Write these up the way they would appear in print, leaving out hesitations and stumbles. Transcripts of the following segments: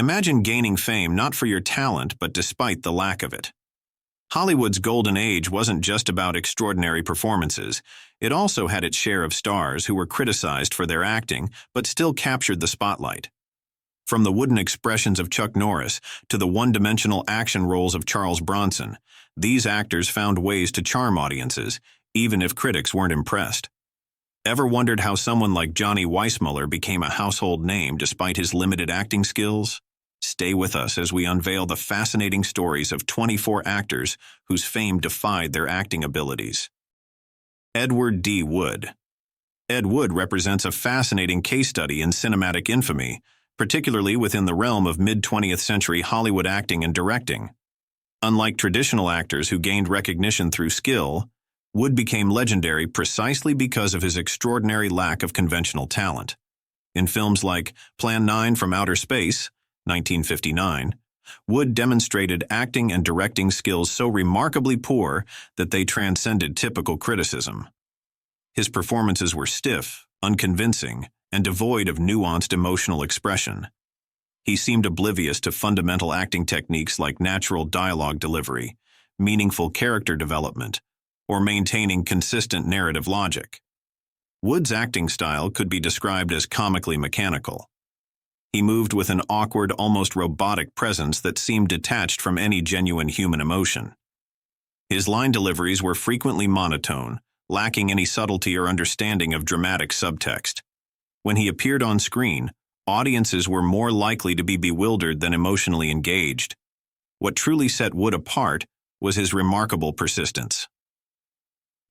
Imagine gaining fame not for your talent, but despite the lack of it. Hollywood's golden age wasn't just about extraordinary performances. It also had its share of stars who were criticized for their acting, but still captured the spotlight. From the wooden expressions of Chuck Norris to the one-dimensional action roles of Charles Bronson, these actors found ways to charm audiences, even if critics weren't impressed. Ever wondered how someone like Johnny Weissmuller became a household name despite his limited acting skills? Stay with us as we unveil the fascinating stories of 24 actors whose fame defied their acting abilities. Edward D. Wood. Ed Wood represents a fascinating case study in cinematic infamy, particularly within the realm of mid-20th century Hollywood acting and directing. Unlike traditional actors who gained recognition through skill, Wood became legendary precisely because of his extraordinary lack of conventional talent. In films like Plan 9 from Outer Space, 1959, Wood demonstrated acting and directing skills so remarkably poor that they transcended typical criticism. His performances were stiff, unconvincing, and devoid of nuanced emotional expression. He seemed oblivious to fundamental acting techniques like natural dialogue delivery, meaningful character development, or maintaining consistent narrative logic. Wood's acting style could be described as comically mechanical. He moved with an awkward, almost robotic presence that seemed detached from any genuine human emotion. His line deliveries were frequently monotone, lacking any subtlety or understanding of dramatic subtext. When he appeared on screen, audiences were more likely to be bewildered than emotionally engaged. What truly set Wood apart was his remarkable persistence.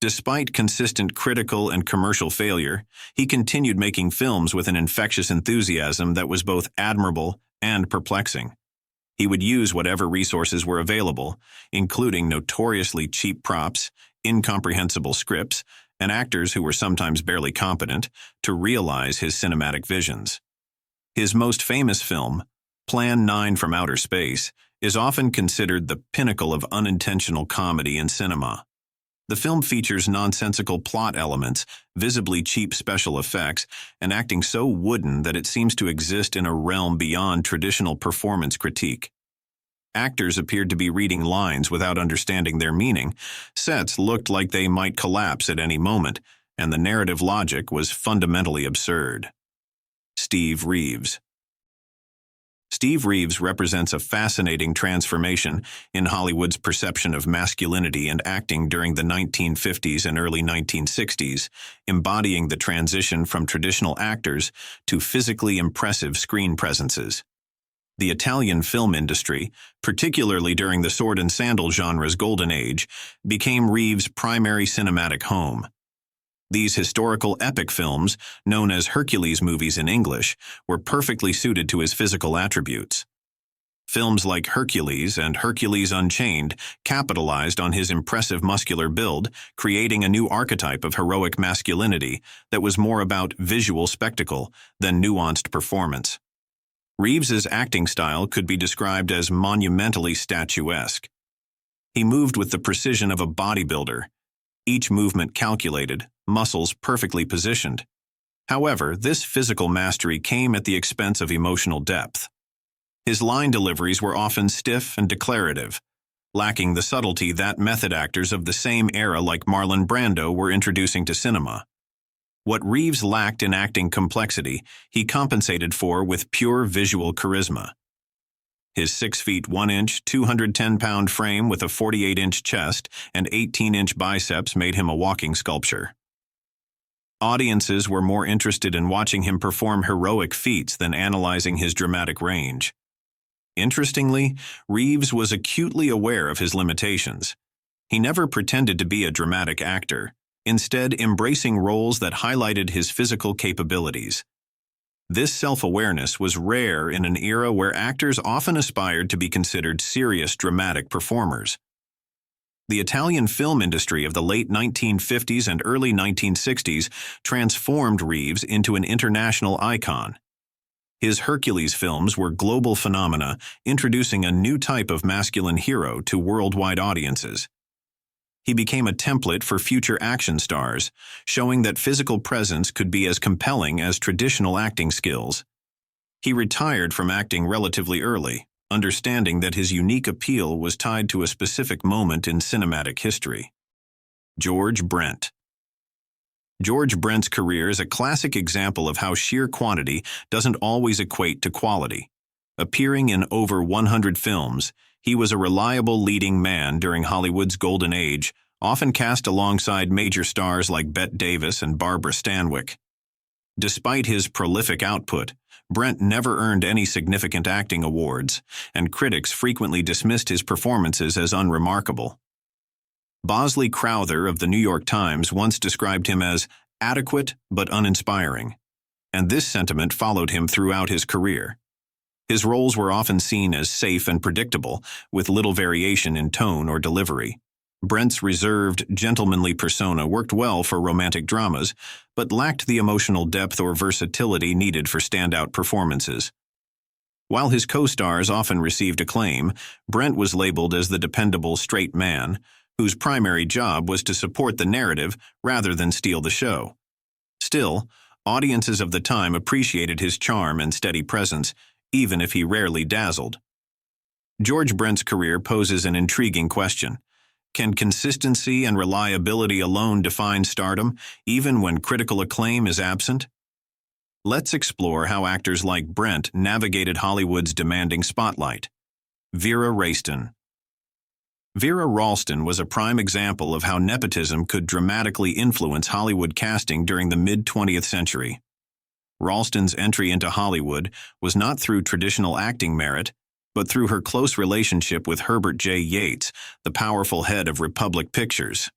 Despite consistent critical and commercial failure, he continued making films with an infectious enthusiasm that was both admirable and perplexing. He would use whatever resources were available, including notoriously cheap props, incomprehensible scripts, and actors who were sometimes barely competent, to realize his cinematic visions. His most famous film, Plan 9 from Outer Space, is often considered the pinnacle of unintentional comedy in cinema. The film features nonsensical plot elements, visibly cheap special effects, and acting so wooden that it seems to exist in a realm beyond traditional performance critique. Actors appeared to be reading lines without understanding their meaning, sets looked like they might collapse at any moment, and the narrative logic was fundamentally absurd. Steve Reeves. Steve Reeves represents a fascinating transformation in Hollywood's perception of masculinity and acting during the 1950s and early 1960s, embodying the transition from traditional actors to physically impressive screen presences. The Italian film industry, particularly during the sword and sandal genre's golden age, became Reeves' primary cinematic home. These historical epic films, known as Hercules movies in English, were perfectly suited to his physical attributes. Films like Hercules and Hercules Unchained capitalized on his impressive muscular build, creating a new archetype of heroic masculinity that was more about visual spectacle than nuanced performance. Reeves's acting style could be described as monumentally statuesque. He moved with the precision of a bodybuilder, each movement calculated, muscles perfectly positioned. However, this physical mastery came at the expense of emotional depth. His line deliveries were often stiff and declarative, lacking the subtlety that method actors of the same era like Marlon Brando were introducing to cinema. What Reeves lacked in acting complexity, he compensated for with pure visual charisma. His 6 feet 1 inch, 210-pound frame with a 48-inch chest and 18-inch biceps made him a walking sculpture. Audiences were more interested in watching him perform heroic feats than analyzing his dramatic range. Interestingly, Reeves was acutely aware of his limitations. He never pretended to be a dramatic actor, instead embracing roles that highlighted his physical capabilities. This self-awareness was rare in an era where actors often aspired to be considered serious, dramatic performers. The Italian film industry of the late 1950s and early 1960s transformed Reeves into an international icon. His Hercules films were global phenomena, introducing a new type of masculine hero to worldwide audiences. He became a template for future action stars, showing that physical presence could be as compelling as traditional acting skills. He retired from acting relatively early, understanding that his unique appeal was tied to a specific moment in cinematic history. George Brent. George Brent's career is a classic example of how sheer quantity doesn't always equate to quality. Appearing in over 100 films, he was a reliable leading man during Hollywood's golden age, often cast alongside major stars like Bette Davis and Barbara Stanwyck. Despite his prolific output, Brent never earned any significant acting awards, and critics frequently dismissed his performances as unremarkable. Bosley Crowther of the New York Times once described him as adequate but uninspiring, and this sentiment followed him throughout his career. His roles were often seen as safe and predictable, with little variation in tone or delivery. Brent's reserved, gentlemanly persona worked well for romantic dramas, but lacked the emotional depth or versatility needed for standout performances. While his co-stars often received acclaim, Brent was labeled as the dependable straight man, whose primary job was to support the narrative rather than steal the show. Still, audiences of the time appreciated his charm and steady presence, even if he rarely dazzled. George Brent's career poses an intriguing question. Can consistency and reliability alone define stardom, even when critical acclaim is absent? Let's explore how actors like Brent navigated Hollywood's demanding spotlight. Vera Ralston. Vera Ralston was a prime example of how nepotism could dramatically influence Hollywood casting during the mid-20th century. Ralston's entry into Hollywood was not through traditional acting merit, but through her close relationship with Herbert J. Yates, the powerful head of Republic Pictures.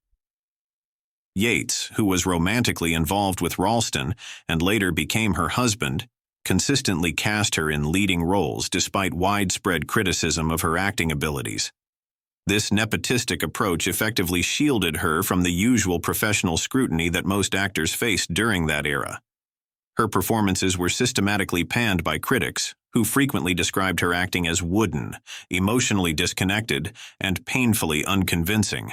Yates, who was romantically involved with Ralston and later became her husband, consistently cast her in leading roles despite widespread criticism of her acting abilities. This nepotistic approach effectively shielded her from the usual professional scrutiny that most actors faced during that era. Her performances were systematically panned by critics, who frequently described her acting as wooden, emotionally disconnected, and painfully unconvincing.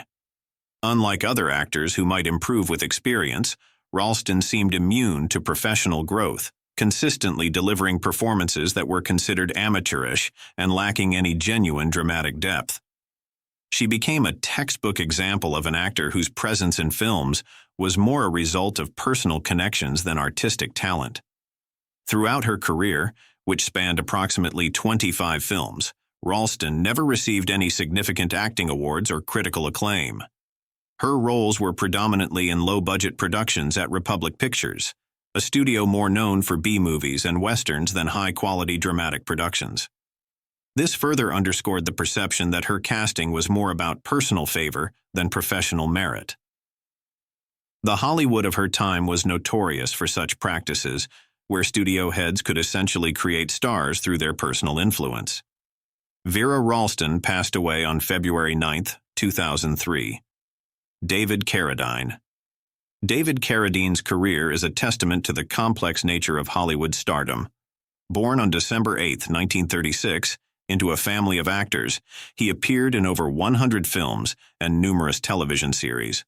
Unlike other actors who might improve with experience, Ralston seemed immune to professional growth, consistently delivering performances that were considered amateurish and lacking any genuine dramatic depth. She became a textbook example of an actor whose presence in films was more a result of personal connections than artistic talent. Throughout her career, which spanned approximately 25 films, Ralston never received any significant acting awards or critical acclaim. Her roles were predominantly in low-budget productions at Republic Pictures, a studio more known for B-movies and westerns than high-quality dramatic productions. This further underscored the perception that her casting was more about personal favor than professional merit. The Hollywood of her time was notorious for such practices, where studio heads could essentially create stars through their personal influence. Vera Ralston passed away on February 9, 2003. David Carradine. David Carradine's career is a testament to the complex nature of Hollywood stardom. Born on December 8, 1936, into a family of actors, he appeared in over 100 films and numerous television series.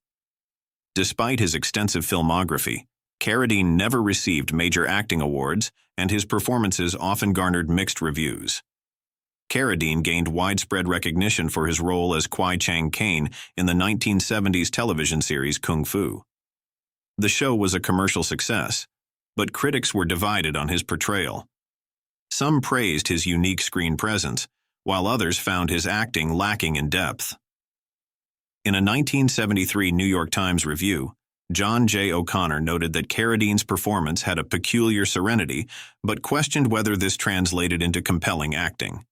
Despite his extensive filmography, Carradine never received major acting awards, and his performances often garnered mixed reviews. Carradine gained widespread recognition for his role as Kwai Chang Caine in the 1970s television series Kung Fu. The show was a commercial success, but critics were divided on his portrayal. Some praised his unique screen presence, while others found his acting lacking in depth. In a 1973 New York Times review, John J. O'Connor noted that Carradine's performance had a peculiar serenity, but questioned whether this translated into compelling acting.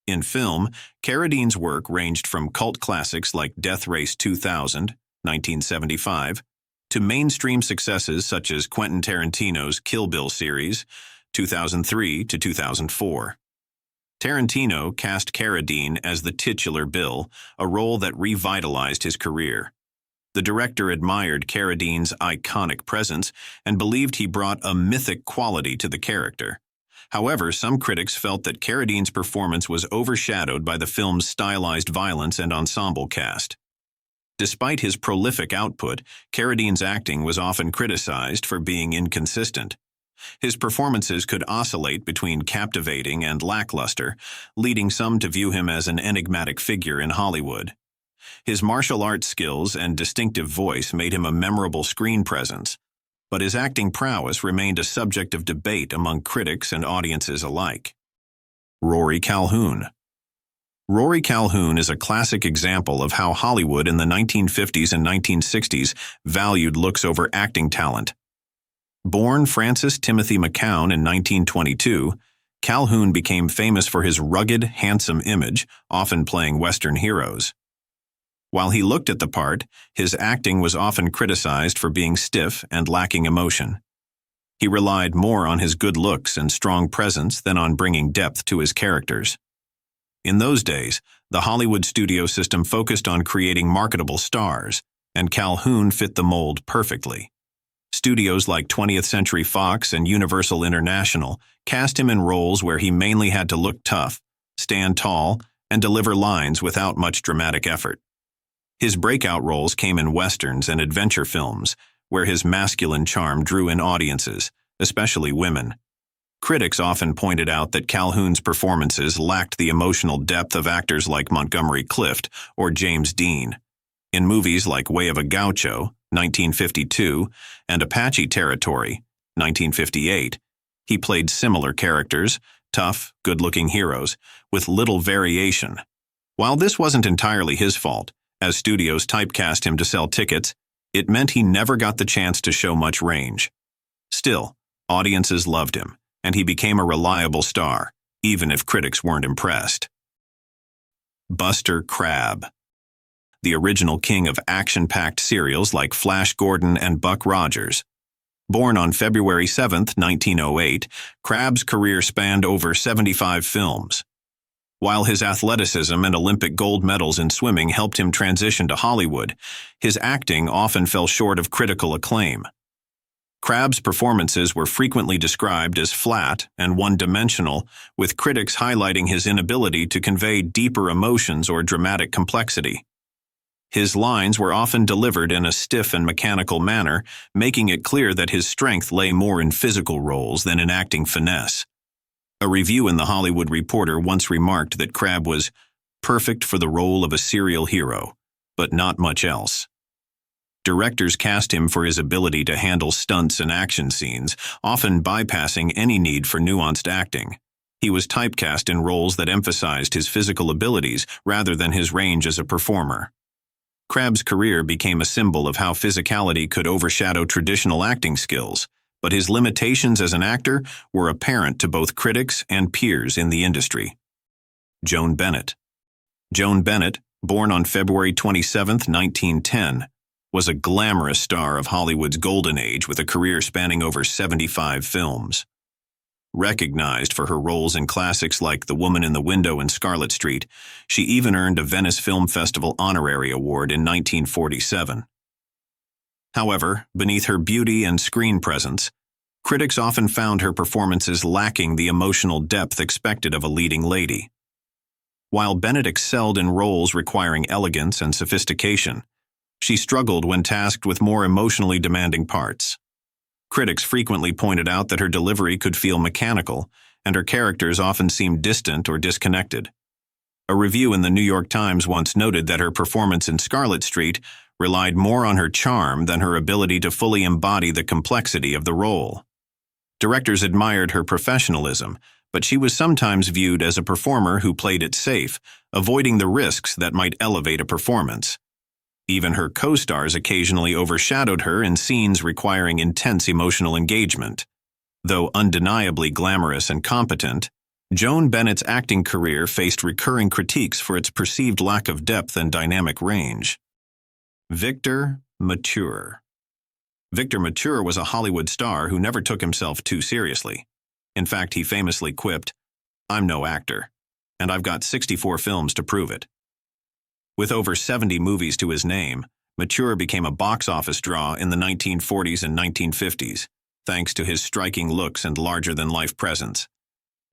In film, Carradine's work ranged from cult classics like Death Race 2000, 1975, to mainstream successes such as Quentin Tarantino's Kill Bill series, 2003 to 2004. Tarantino cast Carradine as the titular Bill, a role that revitalized his career. The director admired Carradine's iconic presence and believed he brought a mythic quality to the character. However, some critics felt that Carradine's performance was overshadowed by the film's stylized violence and ensemble cast. Despite his prolific output, Carradine's acting was often criticized for being inconsistent. His performances could oscillate between captivating and lackluster, leading some to view him as an enigmatic figure in Hollywood. His martial arts skills and distinctive voice made him a memorable screen presence, but his acting prowess remained a subject of debate among critics and audiences alike. Rory Calhoun. Rory Calhoun is a classic example of how Hollywood in the 1950s and 1960s valued looks over acting talent. Born Francis Timothy McCown in 1922, Calhoun became famous for his rugged, handsome image, often playing Western heroes. While he looked at the part, his acting was often criticized for being stiff and lacking emotion. He relied more on his good looks and strong presence than on bringing depth to his characters. In those days, the Hollywood studio system focused on creating marketable stars, and Calhoun fit the mold perfectly. Studios like 20th Century Fox and Universal International cast him in roles where he mainly had to look tough, stand tall, and deliver lines without much dramatic effort. His breakout roles came in westerns and adventure films, where his masculine charm drew in audiences, especially women. Critics often pointed out that Calhoun's performances lacked the emotional depth of actors like Montgomery Clift or James Dean. In movies like Way of a Gaucho, 1952, and Apache Territory, 1958, he played similar characters, tough, good-looking heroes, with little variation. While this wasn't entirely his fault, as studios typecast him to sell tickets, it meant he never got the chance to show much range. Still, audiences loved him, and he became a reliable star, even if critics weren't impressed. Buster Crabbe. The original king of action-packed serials like Flash Gordon and Buck Rogers. Born on February 7, 1908, Crabbe's career spanned over 75 films. While his athleticism and Olympic gold medals in swimming helped him transition to Hollywood, his acting often fell short of critical acclaim. Crabbe's performances were frequently described as flat and one-dimensional, with critics highlighting his inability to convey deeper emotions or dramatic complexity. His lines were often delivered in a stiff and mechanical manner, making it clear that his strength lay more in physical roles than in acting finesse. A review in The Hollywood Reporter once remarked that Crabbe was perfect for the role of a serial hero, but not much else. Directors cast him for his ability to handle stunts and action scenes, often bypassing any need for nuanced acting. He was typecast in roles that emphasized his physical abilities rather than his range as a performer. Crabbe's career became a symbol of how physicality could overshadow traditional acting skills, but his limitations as an actor were apparent to both critics and peers in the industry. Joan Bennett. Joan Bennett, born on February 27, 1910, was a glamorous star of Hollywood's golden age with a career spanning over 75 films. Recognized for her roles in classics like The Woman in the Window and Scarlet Street, she even earned a Venice Film Festival honorary award in 1947. However, beneath her beauty and screen presence, critics often found her performances lacking the emotional depth expected of a leading lady. While Bennett excelled in roles requiring elegance and sophistication, she struggled when tasked with more emotionally demanding parts. Critics frequently pointed out that her delivery could feel mechanical, and her characters often seemed distant or disconnected. A review in the New York Times once noted that her performance in Scarlet Street relied more on her charm than her ability to fully embody the complexity of the role. Directors admired her professionalism, but she was sometimes viewed as a performer who played it safe, avoiding the risks that might elevate a performance. Even her co-stars occasionally overshadowed her in scenes requiring intense emotional engagement. Though undeniably glamorous and competent, Joan Bennett's acting career faced recurring critiques for its perceived lack of depth and dynamic range. Victor Mature. Victor Mature was a Hollywood star who never took himself too seriously. In fact, he famously quipped, "I'm no actor, and I've got 64 films to prove it." With over 70 movies to his name, Mature became a box office draw in the 1940s and 1950s, thanks to his striking looks and larger-than-life presence.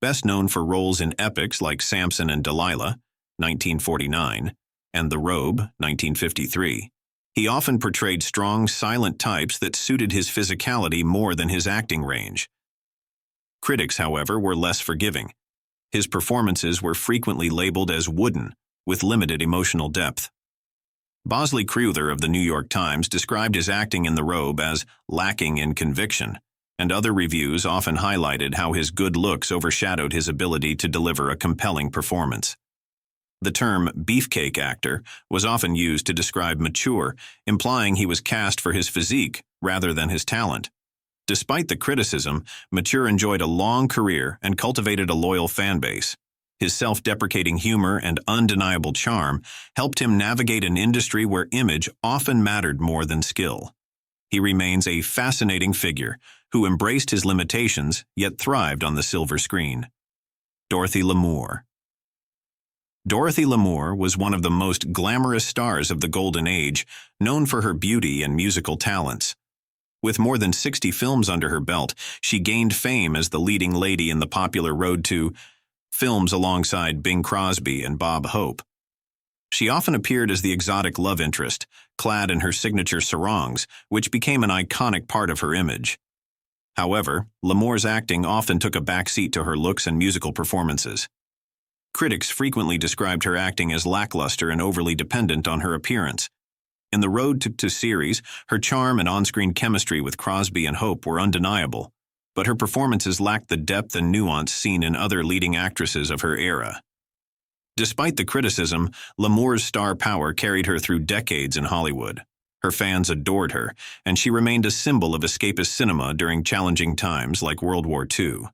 Best known for roles in epics like Samson and Delilah, 1949, and The Robe, 1953, he often portrayed strong, silent types that suited his physicality more than his acting range. Critics, however, were less forgiving. His performances were frequently labeled as wooden, with limited emotional depth. Bosley Crowther of the New York Times described his acting in The Robe as lacking in conviction, and other reviews often highlighted how his good looks overshadowed his ability to deliver a compelling performance. The term beefcake actor was often used to describe Mature, implying he was cast for his physique rather than his talent. Despite the criticism, Mature enjoyed a long career and cultivated a loyal fan base. His self-deprecating humor and undeniable charm helped him navigate an industry where image often mattered more than skill. He remains a fascinating figure who embraced his limitations yet thrived on the silver screen. Dorothy Lamour. Dorothy Lamour was one of the most glamorous stars of the Golden Age, known for her beauty and musical talents. With more than 60 films under her belt, she gained fame as the leading lady in the popular Road to films alongside Bing Crosby and Bob Hope. She often appeared as the exotic love interest, clad in her signature sarongs, which became an iconic part of her image. However, Lamour's acting often took a backseat to her looks and musical performances. Critics frequently described her acting as lackluster and overly dependent on her appearance. In the Road to series, her charm and on-screen chemistry with Crosby and Hope were undeniable, but her performances lacked the depth and nuance seen in other leading actresses of her era. Despite the criticism, Lamour's star power carried her through decades in Hollywood. Her fans adored her, and she remained a symbol of escapist cinema during challenging times like World War II.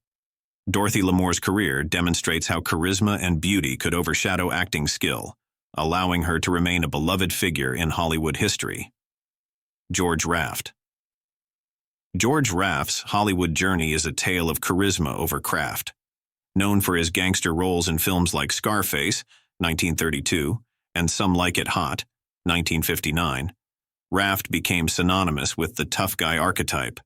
Dorothy Lamour's career demonstrates how charisma and beauty could overshadow acting skill, allowing her to remain a beloved figure in Hollywood history. George Raft. George Raft's Hollywood journey is a tale of charisma over craft. Known for his gangster roles in films like Scarface, 1932, and Some Like It Hot, 1959, Raft became synonymous with the tough guy archetype.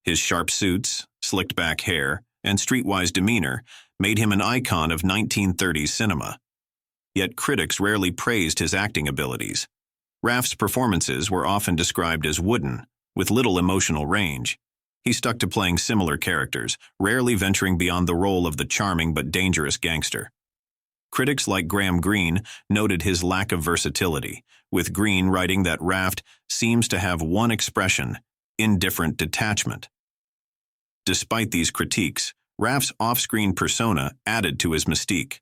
His sharp suits, slicked-back hair, and streetwise demeanor made him an icon of 1930s cinema. Yet critics rarely praised his acting abilities. Raft's performances were often described as wooden, with little emotional range. He stuck to playing similar characters, rarely venturing beyond the role of the charming but dangerous gangster. Critics like Graham Greene noted his lack of versatility, with Greene writing that Raft seems to have one expression: indifferent detachment. Despite these critiques, Raft's off-screen persona added to his mystique.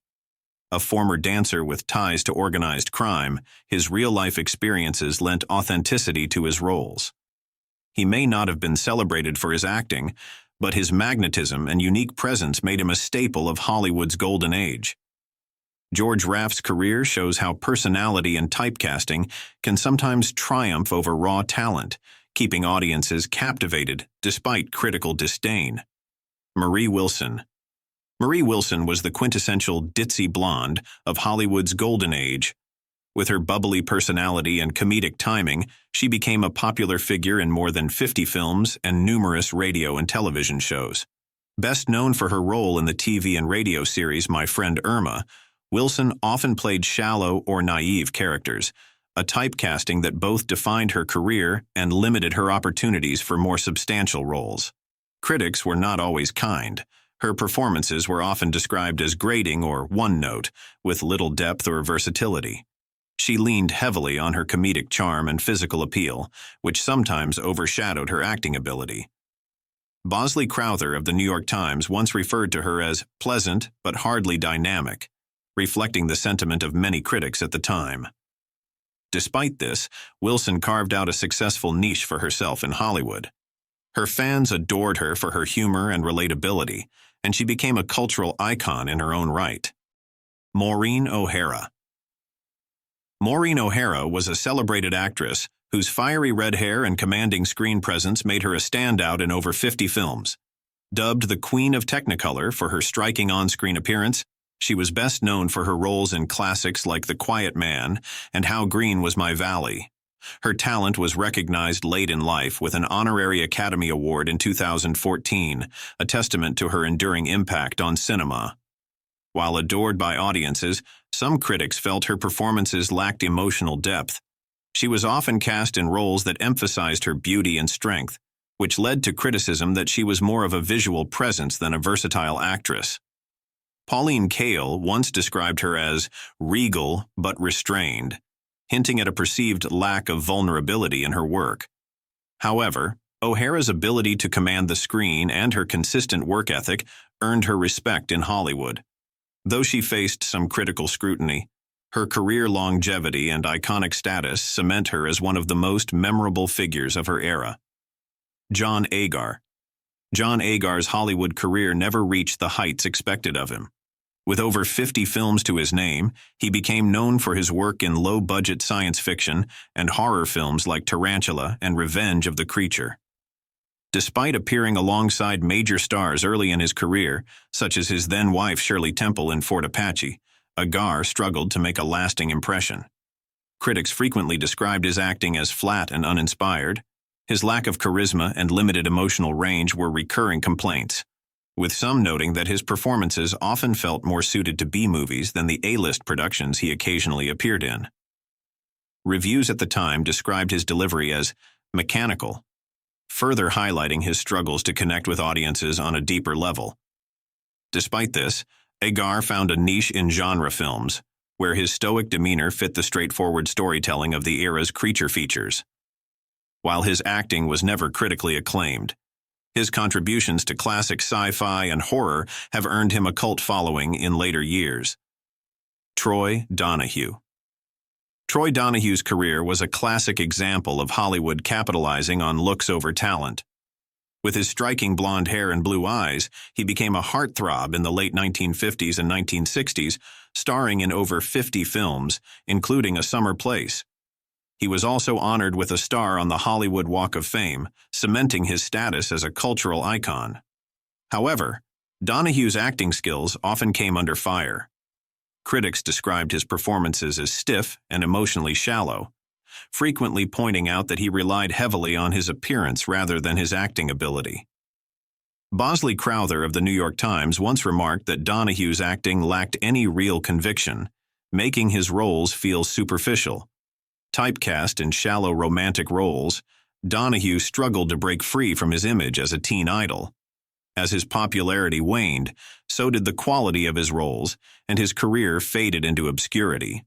A former dancer with ties to organized crime, his real-life experiences lent authenticity to his roles. He may not have been celebrated for his acting, but his magnetism and unique presence made him a staple of Hollywood's golden age. George Raft's career shows how personality and typecasting can sometimes triumph over raw talent, keeping audiences captivated despite critical disdain. Marie Wilson. Marie Wilson was the quintessential ditzy blonde of Hollywood's golden age. With her bubbly personality and comedic timing, she became a popular figure in more than 50 films and numerous radio and television shows. Best known for her role in the TV and radio series My Friend Irma, Wilson often played shallow or naive characters, a typecasting that both defined her career and limited her opportunities for more substantial roles. Critics were not always kind. Her performances were often described as grating or one-note, with little depth or versatility. She leaned heavily on her comedic charm and physical appeal, which sometimes overshadowed her acting ability. Bosley Crowther of the New York Times once referred to her as pleasant but hardly dynamic, reflecting the sentiment of many critics at the time. Despite this, Wilson carved out a successful niche for herself in Hollywood. Her fans adored her for her humor and relatability, and she became a cultural icon in her own right. Maureen O'Hara. Maureen O'Hara was a celebrated actress whose fiery red hair and commanding screen presence made her a standout in over 50 films. Dubbed the Queen of Technicolor for her striking on-screen appearance, she was best known for her roles in classics like The Quiet Man and How Green Was My Valley. Her talent was recognized late in life with an honorary Academy Award in 2014, a testament to her enduring impact on cinema. While adored by audiences, some critics felt her performances lacked emotional depth. She was often cast in roles that emphasized her beauty and strength, which led to criticism that she was more of a visual presence than a versatile actress. Pauline Kael once described her as regal but restrained, hinting at a perceived lack of vulnerability in her work. However, O'Hara's ability to command the screen and her consistent work ethic earned her respect in Hollywood. Though she faced some critical scrutiny, her career longevity and iconic status cement her as one of the most memorable figures of her era. John Agar. John Agar's Hollywood career never reached the heights expected of him. With over 50 films to his name, he became known for his work in low-budget science fiction and horror films like Tarantula and Revenge of the Creature. Despite appearing alongside major stars early in his career, such as his then-wife Shirley Temple in Fort Apache, Agar struggled to make a lasting impression. Critics frequently described his acting as flat and uninspired. His lack of charisma and limited emotional range were recurring complaints, with some noting that his performances often felt more suited to B-movies than the A-list productions he occasionally appeared in. Reviews at the time described his delivery as mechanical, further highlighting his struggles to connect with audiences on a deeper level. Despite this, Agar found a niche in genre films, where his stoic demeanor fit the straightforward storytelling of the era's creature features. While his acting was never critically acclaimed, his contributions to classic sci-fi and horror have earned him a cult following in later years. Troy Donahue. Troy Donahue's career was a classic example of Hollywood capitalizing on looks over talent. With his striking blonde hair and blue eyes, he became a heartthrob in the late 1950s and 1960s, starring in over 50 films, including A Summer Place. He was also honored with a star on the Hollywood Walk of Fame, cementing his status as a cultural icon. However, Donahue's acting skills often came under fire. Critics described his performances as stiff and emotionally shallow, frequently pointing out that he relied heavily on his appearance rather than his acting ability. Bosley Crowther of the New York Times once remarked that Donahue's acting lacked any real conviction, making his roles feel superficial. Typecast in shallow romantic roles, Donahue struggled to break free from his image as a teen idol. As his popularity waned, so did the quality of his roles, and his career faded into obscurity.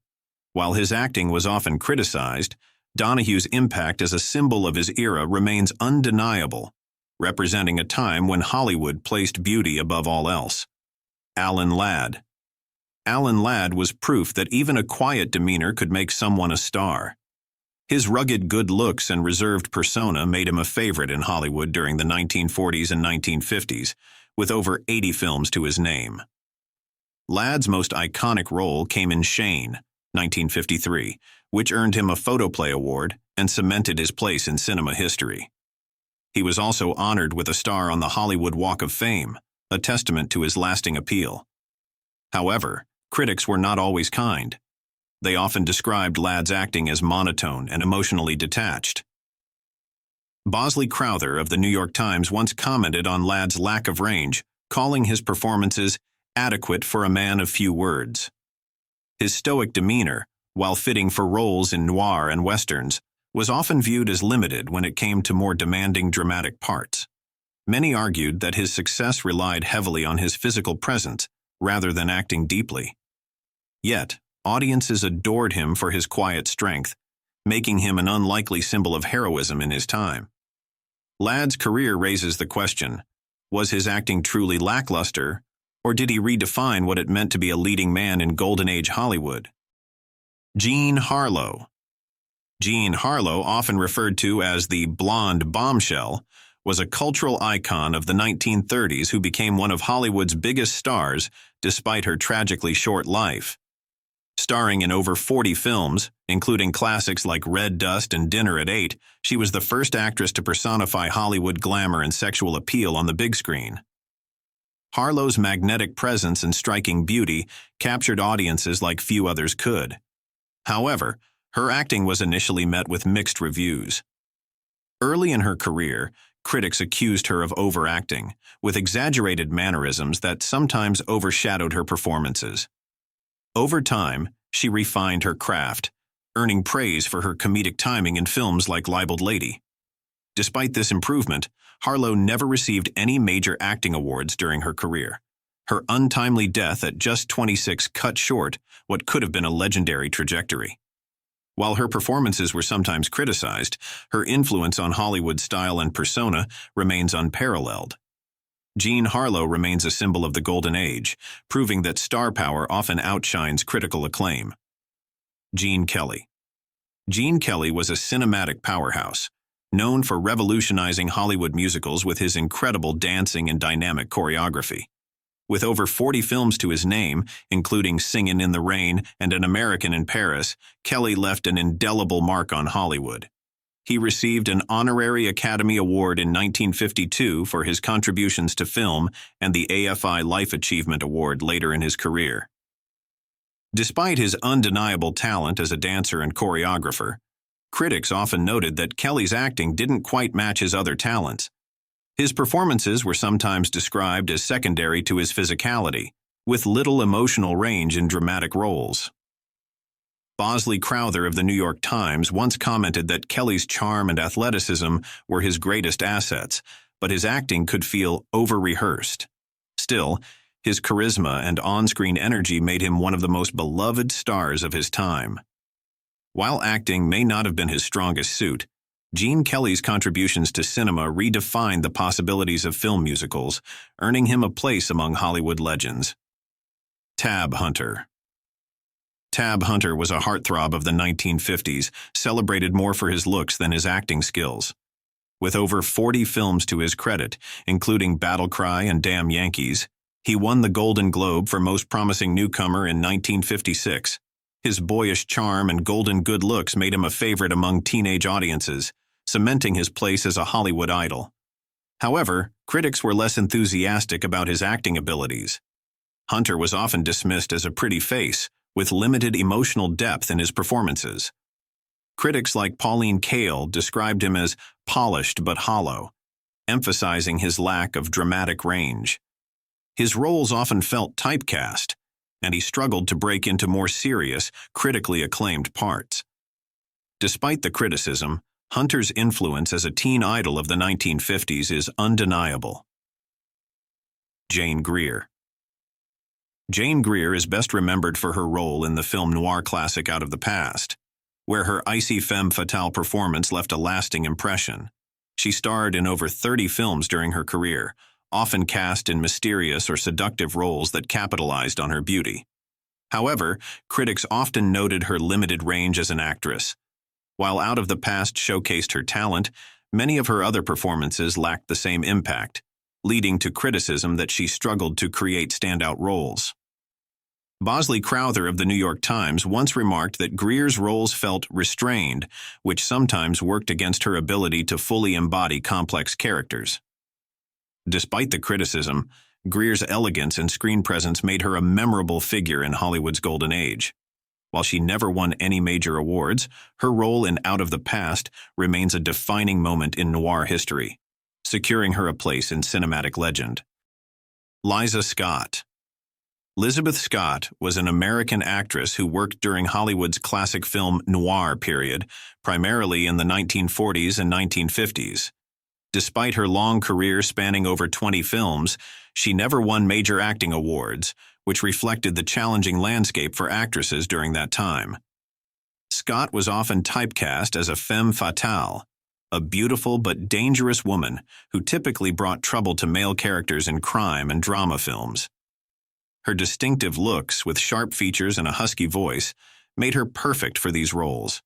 While his acting was often criticized, Donahue's impact as a symbol of his era remains undeniable, representing a time when Hollywood placed beauty above all else. Alan Ladd. Alan Ladd was proof that even a quiet demeanor could make someone a star. His rugged good looks and reserved persona made him a favorite in Hollywood during the 1940s and 1950s, with over 80 films to his name. Ladd's most iconic role came in Shane, 1953, which earned him a Photoplay Award and cemented his place in cinema history. He was also honored with a star on the Hollywood Walk of Fame, a testament to his lasting appeal. However, critics were not always kind. They often described Ladd's acting as monotone and emotionally detached. Bosley Crowther of the New York Times once commented on Ladd's lack of range, calling his performances adequate for a man of few words. His stoic demeanor, while fitting for roles in noir and westerns, was often viewed as limited when it came to more demanding dramatic parts. Many argued that his success relied heavily on his physical presence rather than acting deeply. Yet, audiences adored him for his quiet strength, making him an unlikely symbol of heroism in his time. Ladd's career raises the question, was his acting truly lackluster, or did he redefine what it meant to be a leading man in Golden Age Hollywood? Jean Harlow. Jean Harlow, often referred to as the blonde bombshell, was a cultural icon of the 1930s who became one of Hollywood's biggest stars despite her tragically short life. Starring in over 40 films, including classics like Red Dust and Dinner at 8, she was the first actress to personify Hollywood glamour and sexual appeal on the big screen. Harlow's magnetic presence and striking beauty captured audiences like few others could. However, her acting was initially met with mixed reviews. Early in her career, critics accused her of overacting, with exaggerated mannerisms that sometimes overshadowed her performances. Over time, she refined her craft, earning praise for her comedic timing in films like Libeled Lady. Despite this improvement, Harlow never received any major acting awards during her career. Her untimely death at just 26 cut short what could have been a legendary trajectory. While her performances were sometimes criticized, her influence on Hollywood's style and persona remains unparalleled. Jean Harlow remains a symbol of the Golden Age, proving that star power often outshines critical acclaim. Gene Kelly. Gene Kelly was a cinematic powerhouse, known for revolutionizing Hollywood musicals with his incredible dancing and dynamic choreography. With over 40 films to his name, including Singin' in the Rain and An American in Paris, Kelly left an indelible mark on Hollywood. He received an honorary Academy Award in 1952 for his contributions to film and the AFI Life Achievement Award later in his career. Despite his undeniable talent as a dancer and choreographer, critics often noted that Kelly's acting didn't quite match his other talents. His performances were sometimes described as secondary to his physicality, with little emotional range in dramatic roles. Bosley Crowther of the New York Times once commented that Kelly's charm and athleticism were his greatest assets, but his acting could feel over-rehearsed. Still, his charisma and on-screen energy made him one of the most beloved stars of his time. While acting may not have been his strongest suit, Gene Kelly's contributions to cinema redefined the possibilities of film musicals, earning him a place among Hollywood legends. Tab Hunter. Tab Hunter was a heartthrob of the 1950s, celebrated more for his looks than his acting skills. With over 40 films to his credit, including Battle Cry and Damn Yankees, he won the Golden Globe for Most Promising Newcomer in 1956. His boyish charm and golden good looks made him a favorite among teenage audiences, cementing his place as a Hollywood idol. However, critics were less enthusiastic about his acting abilities. Hunter was often dismissed as a pretty face, with limited emotional depth in his performances. Critics like Pauline Kael described him as polished but hollow, emphasizing his lack of dramatic range. His roles often felt typecast, and he struggled to break into more serious, critically acclaimed parts. Despite the criticism, Hunter's influence as a teen idol of the 1950s is undeniable. Jane Greer. Jane Greer is best remembered for her role in the film noir classic Out of the Past, where her icy femme fatale performance left a lasting impression. She starred in over 30 films during her career, often cast in mysterious or seductive roles that capitalized on her beauty. However, critics often noted her limited range as an actress. While Out of the Past showcased her talent, many of her other performances lacked the same impact, leading to criticism that she struggled to create standout roles. Bosley Crowther of the New York Times once remarked that Greer's roles felt restrained, which sometimes worked against her ability to fully embody complex characters. Despite the criticism, Greer's elegance and screen presence made her a memorable figure in Hollywood's golden age. While she never won any major awards, her role in Out of the Past remains a defining moment in noir history, securing her a place in cinematic legend. Liza Scott. Lizabeth Scott was an American actress who worked during Hollywood's classic film noir period, primarily in the 1940s and 1950s. Despite her long career spanning over 20 films, she never won major acting awards, which reflected the challenging landscape for actresses during that time. Scott was often typecast as a femme fatale, a beautiful but dangerous woman who typically brought trouble to male characters in crime and drama films. Her distinctive looks, with sharp features and a husky voice, made her perfect for these roles.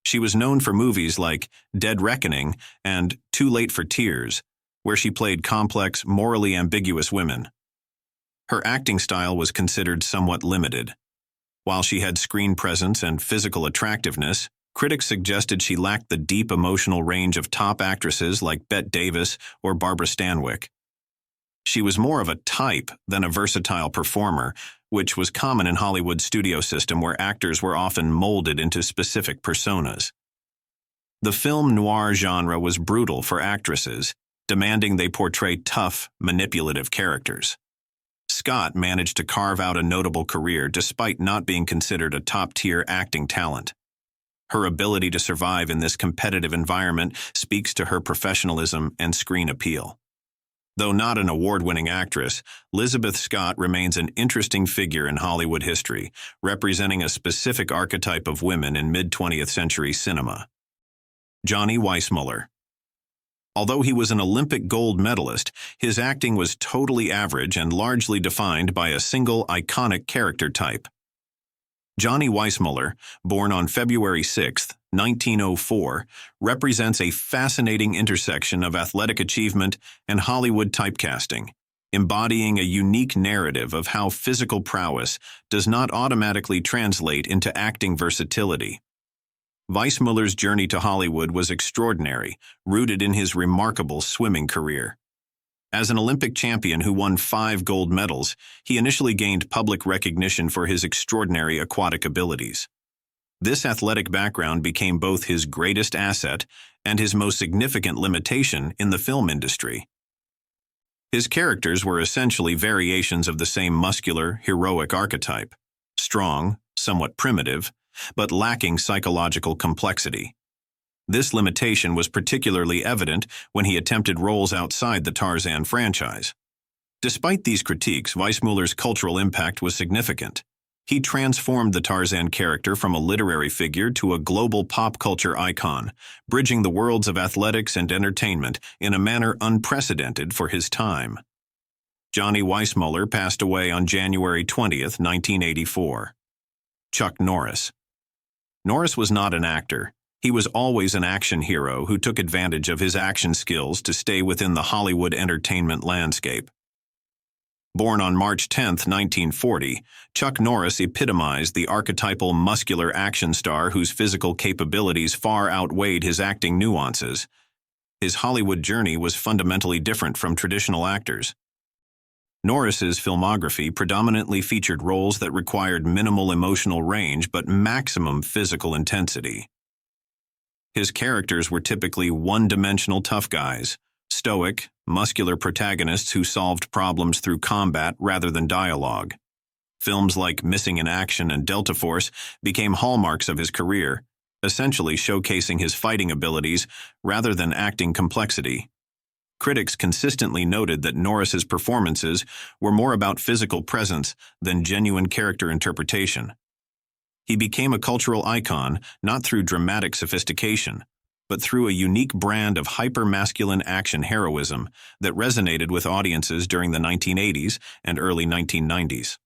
She was known for movies like Dead Reckoning and Too Late for Tears, where she played complex, morally ambiguous women. Her acting style was considered somewhat limited. While she had screen presence and physical attractiveness, critics suggested she lacked the deep emotional range of top actresses like Bette Davis or Barbara Stanwyck. She was more of a type than a versatile performer, which was common in Hollywood's studio system where actors were often molded into specific personas. The film noir genre was brutal for actresses, demanding they portray tough, manipulative characters. Scott managed to carve out a notable career despite not being considered a top-tier acting talent. Her ability to survive in this competitive environment speaks to her professionalism and screen appeal. Though not an award-winning actress, Lizabeth Scott remains an interesting figure in Hollywood history, representing a specific archetype of women in mid-20th century cinema. Johnny Weissmuller. Although he was an Olympic gold medalist, his acting was totally average and largely defined by a single iconic character type. Johnny Weissmuller, born on February 6, 1904, represents a fascinating intersection of athletic achievement and Hollywood typecasting, embodying a unique narrative of how physical prowess does not automatically translate into acting versatility. Weissmuller's journey to Hollywood was extraordinary, rooted in his remarkable swimming career. As an Olympic champion who won 5 gold medals, he initially gained public recognition for his extraordinary aquatic abilities. This athletic background became both his greatest asset and his most significant limitation in the film industry. His characters were essentially variations of the same muscular, heroic archetype, strong, somewhat primitive, but lacking psychological complexity. This limitation was particularly evident when he attempted roles outside the Tarzan franchise. Despite these critiques, Weissmuller's cultural impact was significant. He transformed the Tarzan character from a literary figure to a global pop culture icon, bridging the worlds of athletics and entertainment in a manner unprecedented for his time. Johnny Weissmuller passed away on January 20, 1984. Chuck Norris. Norris was not an actor. He was always an action hero who took advantage of his action skills to stay within the Hollywood entertainment landscape. Born on March 10, 1940, Chuck Norris epitomized the archetypal muscular action star whose physical capabilities far outweighed his acting nuances. His Hollywood journey was fundamentally different from traditional actors. Norris's filmography predominantly featured roles that required minimal emotional range but maximum physical intensity. His characters were typically one-dimensional tough guys, stoic, muscular protagonists who solved problems through combat rather than dialogue. Films like Missing in Action and Delta Force became hallmarks of his career, essentially showcasing his fighting abilities rather than acting complexity. Critics consistently noted that Norris's performances were more about physical presence than genuine character interpretation. He became a cultural icon not through dramatic sophistication, but through a unique brand of hyper-masculine action heroism that resonated with audiences during the 1980s and early 1990s.